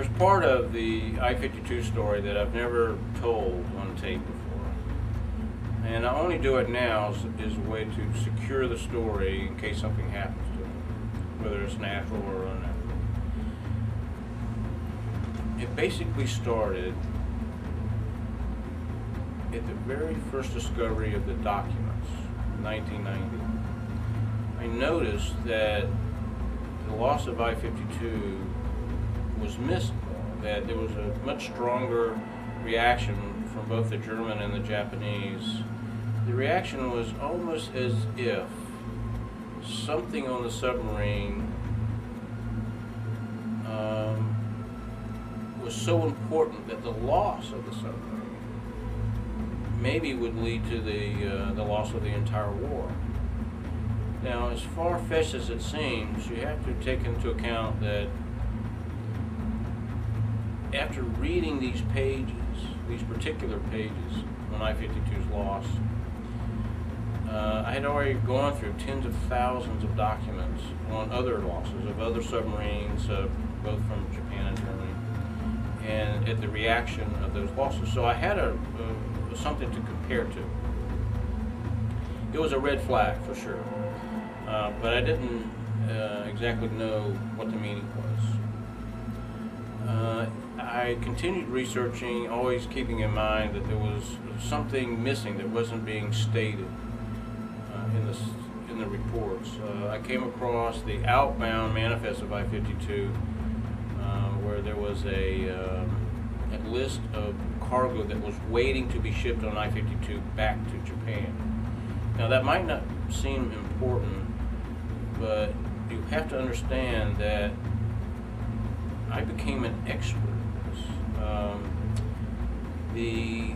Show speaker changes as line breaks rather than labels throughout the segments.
There's part of the I-52 story that I've never told on tape before. And I only do it now as a way to secure the story in case something happens to it, whether it's natural or unnatural. It basically started at the very first discovery of the documents in 1990. I noticed that the loss of I-52 was missed, that there was a much stronger reaction from both the German and the Japanese. The reaction was almost as if something on the submarine was so important that the loss of the submarine maybe would lead to the loss of the entire war. Now, as far-fetched as it seems, you have to take into account that after reading these pages, these particular pages on I-52's loss, I had already gone through tens of thousands of documents on other losses of other submarines, both from Japan and Germany, and at the reaction of those losses. So I had something to compare to. It was a red flag for sure, but I didn't exactly know what the meaning was. I continued researching, always keeping in mind that there was something missing that wasn't being stated in the reports. I came across the outbound manifest of I-52, where there was a list of cargo that was waiting to be shipped on I-52 back to Japan. Now, that might not seem important, but you have to understand that I became an expert at this.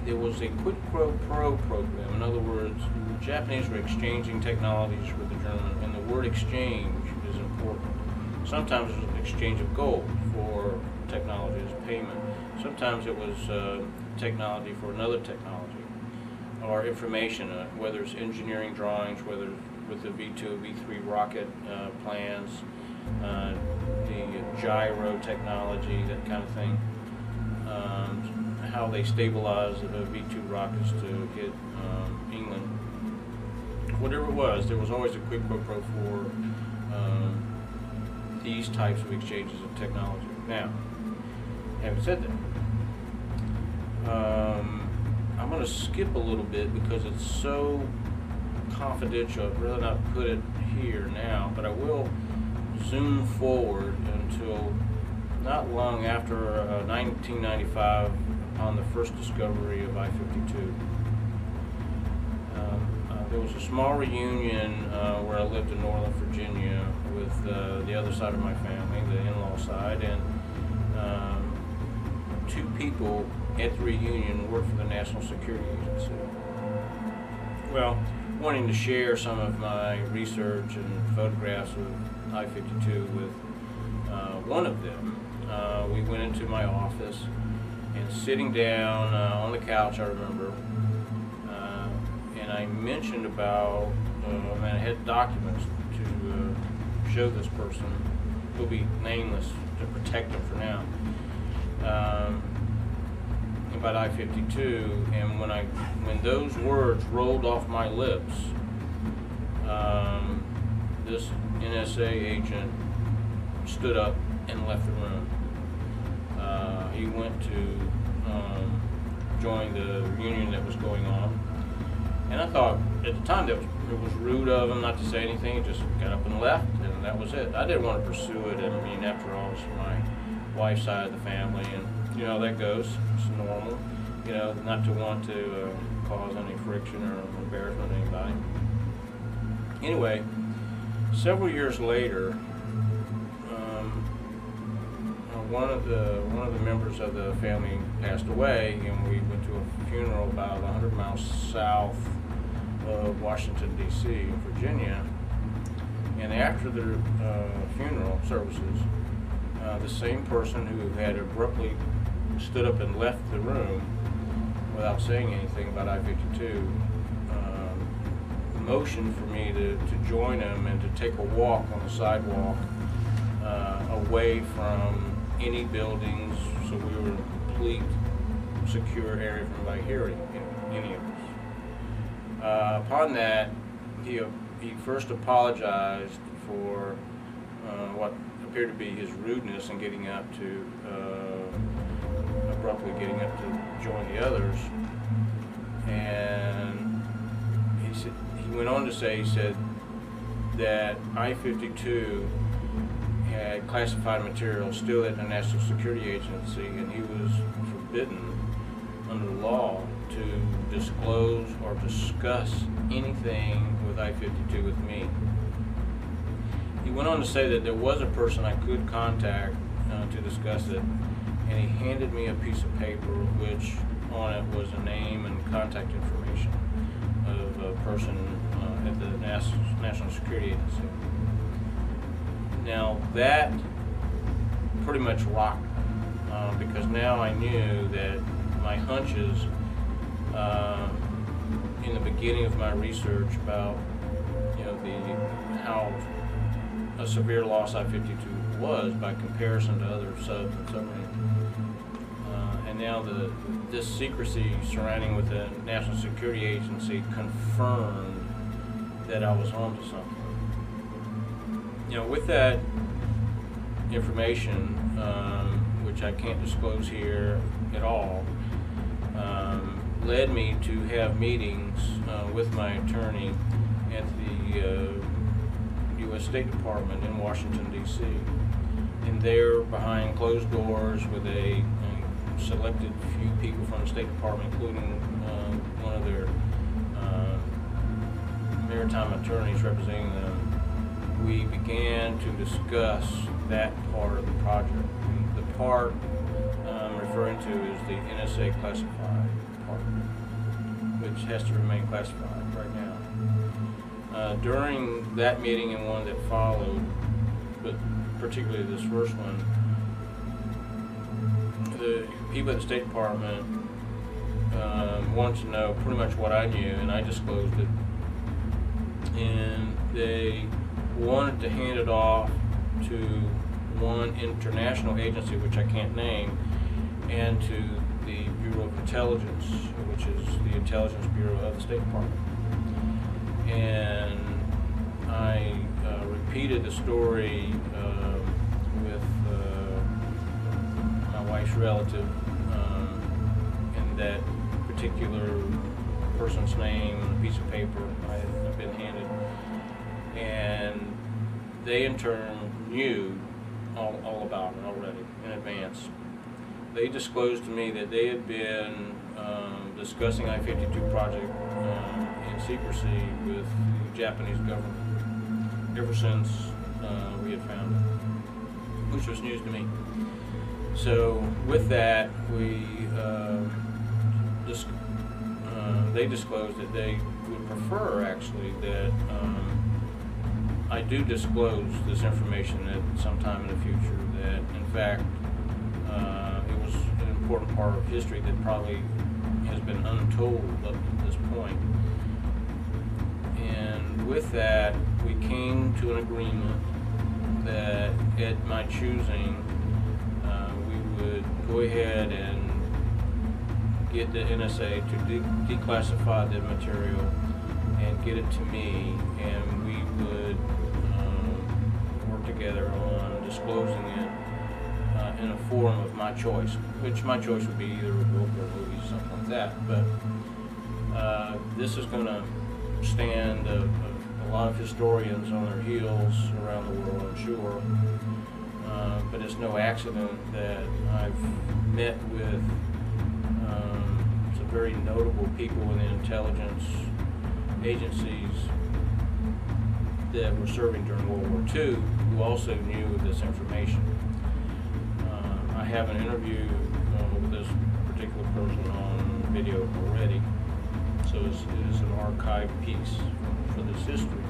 There was a quid pro quo program. In other words, the Japanese were exchanging technologies with the German, and the word exchange is important. Sometimes it was an exchange of gold for technology as payment. Sometimes it was technology for another technology, or information, whether it's engineering drawings, whether with the V2, V3 rocket plans, the gyro technology, that kind of thing, how they stabilize the V2 rockets to hit England. Whatever it was, there was always a quid pro quo for these types of exchanges of technology. Now, having said that, I'm going to skip a little bit because it's so confidential. I'd rather not put it here now, but I will zoom forward until not long after 1995, upon the first discovery of I-52. There was a small reunion where I lived in Northern Virginia with the other side of my family, the in-law side, and two people at the reunion worked for the National Security Agency. Well, wanting to share some of my research and photographs of I-52 with one of them, we went into my office, and sitting down on the couch, I remember, and I mentioned about, and I had documents to show this person, who'll be nameless to protect him for now, about I-52, and when those words rolled off my lips, this NSA agent stood up and left the room. He went to join the reunion that was going on, and I thought at the time that it was rude of him not to say anything. He just got up and left, and that was it. I didn't want to pursue it. I mean, after all, it's my wife's side of the family, and you know, that goes. It's normal, you know, not to want to cause any friction or embarrassment to anybody. Anyway, several years later, one of the members of the family passed away, and we went to a funeral about 100 miles south of Washington, D.C. in Virginia. And after the funeral services, the same person who had abruptly stood up and left the room without saying anything about I-52 motioned for me to join him and to take a walk on the sidewalk away from any buildings, so we were in a complete secure area from anybody hearing any of us. Upon that, he first apologized for what appeared to be his rudeness in getting up to abruptly getting up to join the others, and he went on to say, he said that I-52 had classified material still at the National Security Agency, and he was forbidden under the law to disclose or discuss anything with I-52 with me. He went on to say that there was a person I could contact to discuss it, and he handed me a piece of paper which on it was a name and contact information of a person at the National Security Agency. Now that pretty much rocked me, because now I knew that my hunches in the beginning of my research about how a severe loss I-52 was by comparison to other subs and submarines, and now this secrecy surrounding with the National Security Agency confirmed that I was onto something. With that information, which I can't disclose here at all, led me to have meetings with my attorney at the U.S. State Department in Washington, D.C. And there, behind closed doors, with a selected few people from the State Department, including one of their maritime attorneys representing them, we began to discuss that part of the project. The part I'm referring to is the NSA classified part, which has to remain classified right now. During that meeting and one that followed, but particularly this first one, the people at the State Department wanted to know pretty much what I knew, and I disclosed it. And they wanted to hand it off to one international agency, which I can't name, and to the Bureau of Intelligence, which is the Intelligence Bureau of the State Department. And I repeated the story with my wife's relative, and that particular person's name and a piece of paper I had been handed. And they in turn knew all about it already in advance. They disclosed to me that they had been discussing I-52 project in secrecy with the Japanese government ever since we had found it, which was news to me. So with that, they disclosed that they would prefer actually that I do disclose this information at some time in the future, that in fact it was an important part of history that probably has been untold up to this point. And with that, we came to an agreement that at my choosing, we would go ahead and get the NSA to declassify the material and get it to me, and we would work together on disclosing it in a form of my choice, which my choice would be either a book or a movie, something like that. But this is going to stand a lot of historians on their heels around the world, I'm sure. But it's no accident that I've met with some very notable people in the intelligence agencies that were serving during World War II who also knew of this information. I have an interview with this particular person on video already, so it is an archive piece for this history.